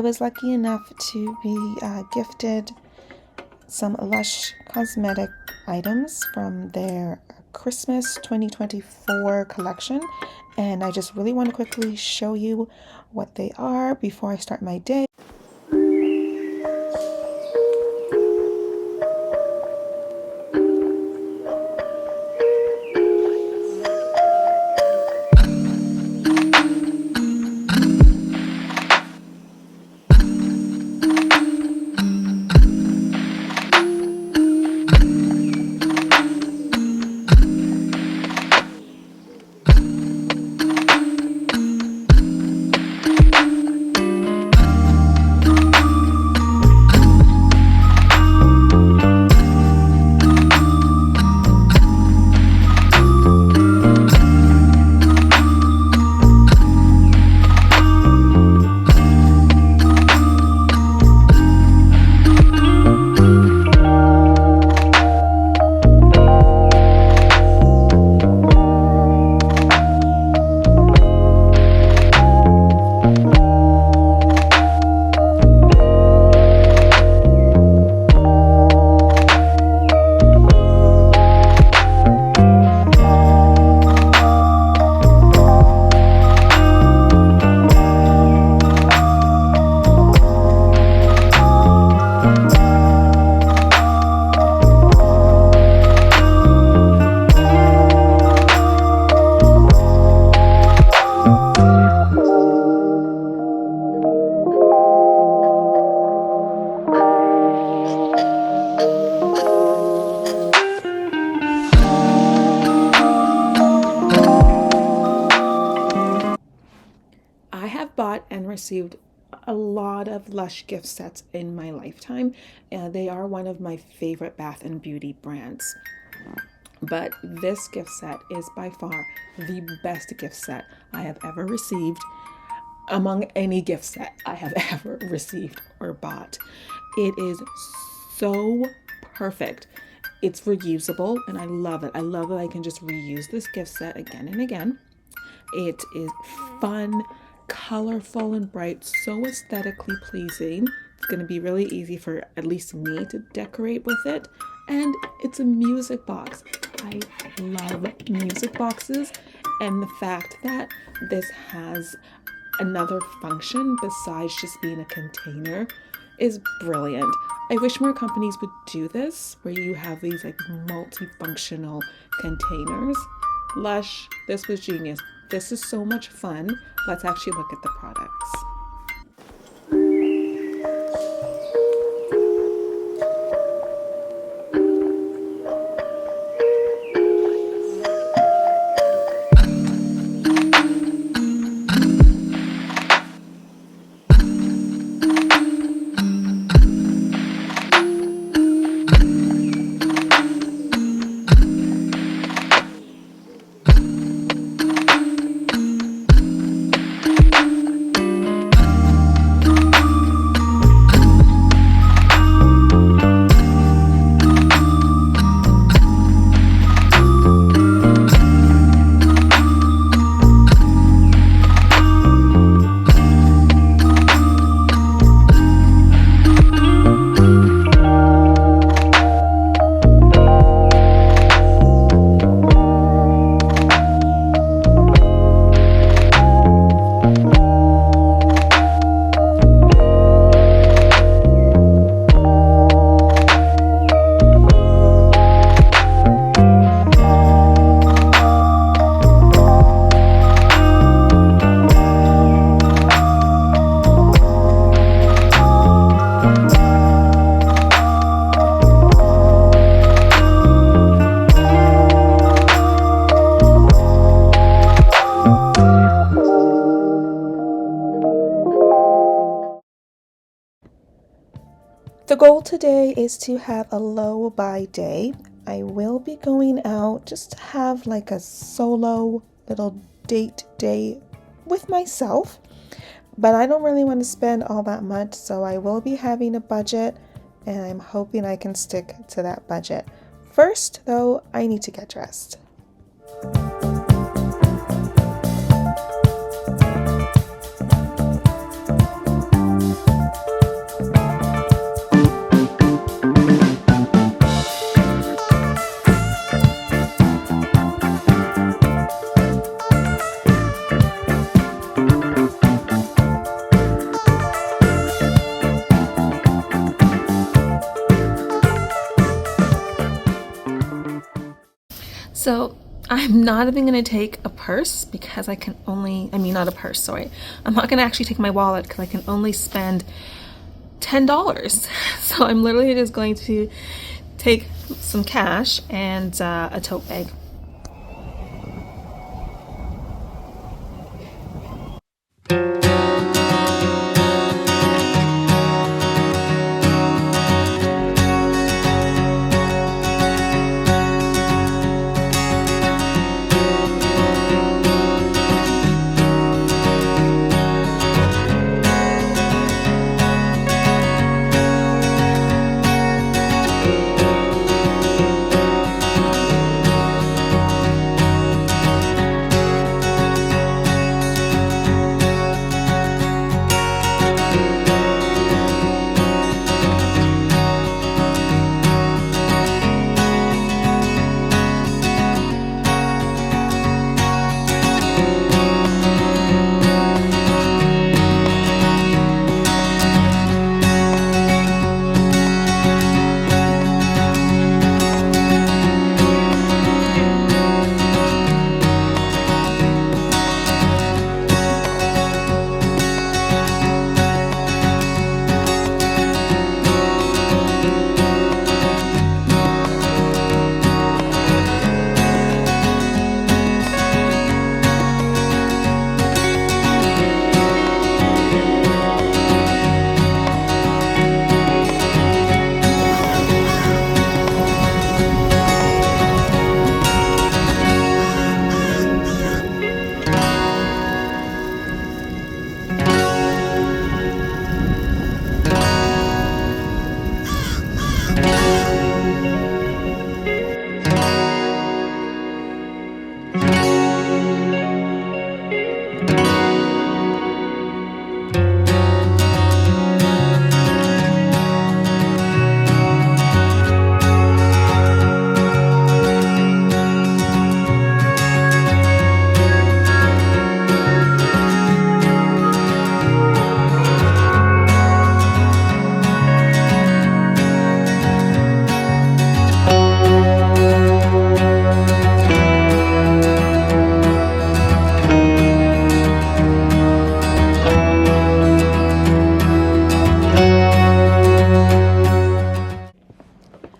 was lucky enough to be gifted some Lush Cosmetic items from their Christmas 2024 collection, and I just really want to quickly show you what they are before I start my day. I have bought and received a lot of Lush gift sets in my lifetime. They are one of my favorite bath and beauty brands. But this gift set is by far the best gift set I have ever received among any gift set I have ever received or bought. It is so perfect. It's reusable and I love it. I love that I can just reuse this gift set again and again. It is fun, colorful and bright, so aesthetically pleasing. It's going to be really easy for at least me to decorate with it. And it's a music box. I love music boxes, and the fact that this has another function besides just being a container is brilliant. I wish more companies would do this, where you have these like multifunctional containers. Lush, this was genius. This is so much fun. Let's actually look at the products. The goal today is to have a low buy day. I will be going out just to have like a solo little date day with myself, but I don't really want to spend all that much, so I will be having a budget and I'm hoping I can stick to that budget. First, though, I need to get dressed. So I'm not even going to take a purse because I can only, I mean, not a purse, sorry. I'm not going to actually take my wallet because I can only spend $10. So I'm literally just going to take some cash and a tote bag.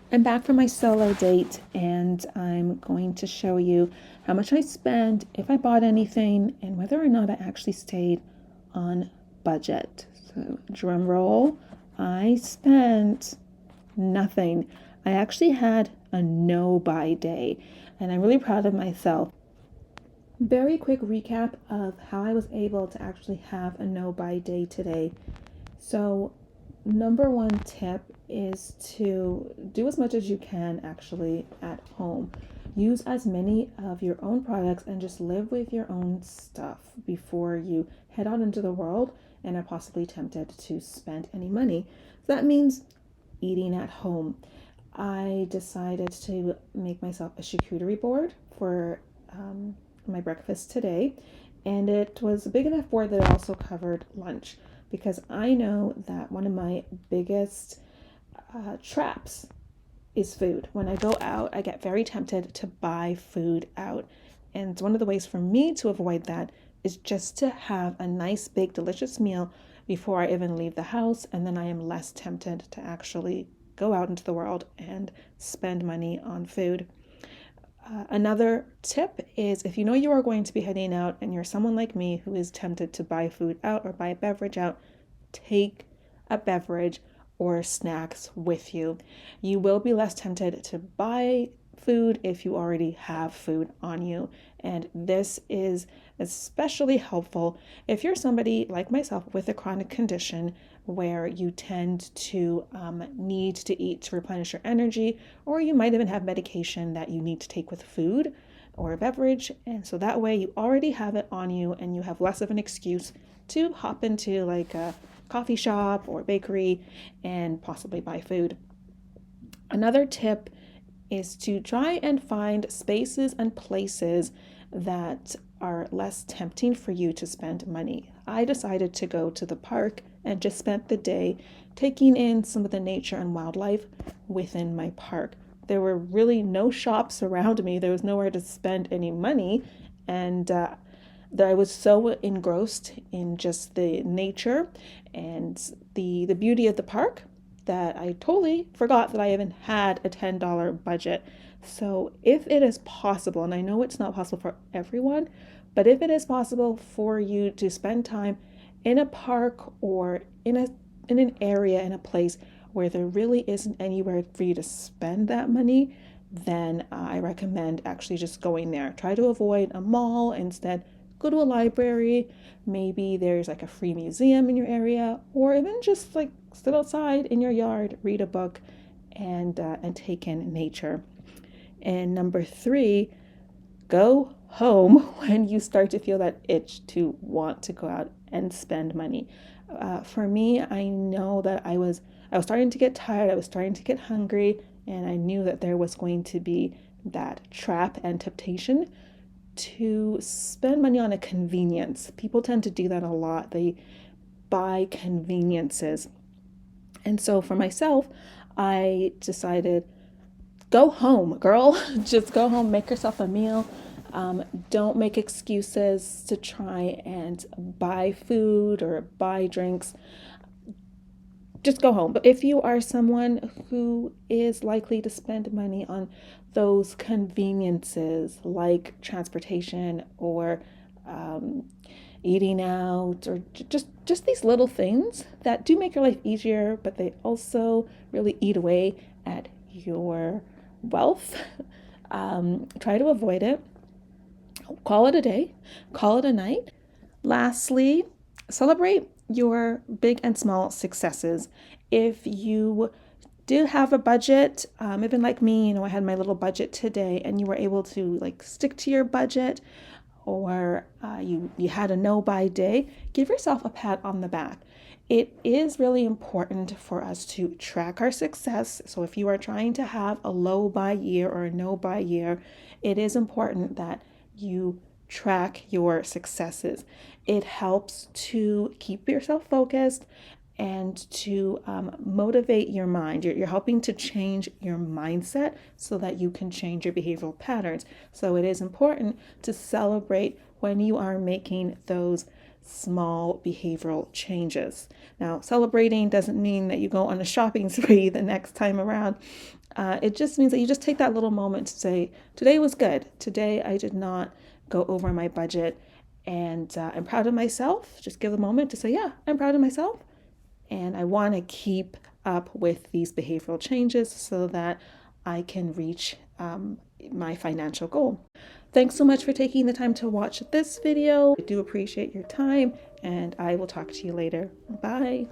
I'm back from my solo date and I'm going to show you how much I spent, if I bought anything, and whether or not I actually stayed on budget. So drum roll, I spent nothing. I actually had a no buy day and I'm really proud of myself. Very quick recap of how I was able to actually have a no buy day today. So number one tip is to do as much as you can actually at home. Use as many of your own products and just live with your own stuff before you head out into the world and are possibly tempted to spend any money. So that means eating at home. I decided to make myself a charcuterie board for my breakfast today, and it was a big enough board that it also covered lunch, because I know that one of my biggest traps is food. When I go out, I get very tempted to buy food out. And one of the ways for me to avoid that is just to have a nice, big, delicious meal before I even leave the house. And then I am less tempted to actually go out into the world and spend money on food. Another tip is, if you know you are going to be heading out and you're someone like me who is tempted to buy food out or buy a beverage out, take a beverage or snacks with you. You will be less tempted to buy food if you already have food on you. And this is especially helpful if you're somebody like myself with a chronic condition where you tend to need to eat to replenish your energy, or you might even have medication that you need to take with food or a beverage. And so that way you already have it on you and you have less of an excuse to hop into like a coffee shop or bakery and possibly buy food. Another tip is to try and find spaces and places that are less tempting for you to spend money. I decided to go to the park and just spent the day taking in some of the nature and wildlife within my park. there were really no shops around me. There was nowhere to spend any money. And that I was so engrossed in just the nature and the beauty of the park that I totally forgot that I even had a $10 budget. So if it is possible, and I know it's not possible for everyone, but if it is possible for you to spend time in a park or in an area, in a place where there really isn't anywhere for you to spend that money, then I recommend actually just going there. Try to avoid a mall. Instead, go to a library. Maybe there's like a free museum in your area, or even just like sit outside in your yard, read a book, and take in nature. And number three, go home when you start to feel that itch to want to go out and spend money. For me, I know that I was starting to get tired, I was starting to get hungry, and I knew that there was going to be that trap and temptation to spend money on a convenience. People tend to do that a lot. They buy conveniences. And so for myself, I decided, go home, girl. Just go home, make yourself a meal. Don't make excuses to try and buy food or buy drinks. Just go home. But if you are someone who is likely to spend money on those conveniences like transportation or eating out, or just these little things that do make your life easier, but they also really eat away at your wealth, try to avoid it. Call it a day, call it a night. Lastly, celebrate your big and small successes. If you do have a budget, even like me, I had my little budget today, and you were able to like stick to your budget, or you had a no buy day, give yourself a pat on the back. It is really important for us to track our success. So if you are trying to have a low buy year or a no buy year, it is important that you track your successes. It helps to keep yourself focused and to motivate your mind. You're helping to change your mindset so that you can change your behavioral patterns. So it is important to celebrate when you are making those small behavioral changes. Now, celebrating doesn't mean that you go on a shopping spree the next time around. It just means that you just take that little moment to say, today was good. Today I did not go over my budget, and I'm proud of myself. Just give a moment to say, yeah, I'm proud of myself. And I want to keep up with these behavioral changes so that I can reach my financial goal. Thanks so much for taking the time to watch this video. I do appreciate your time, and I will talk to you later. Bye.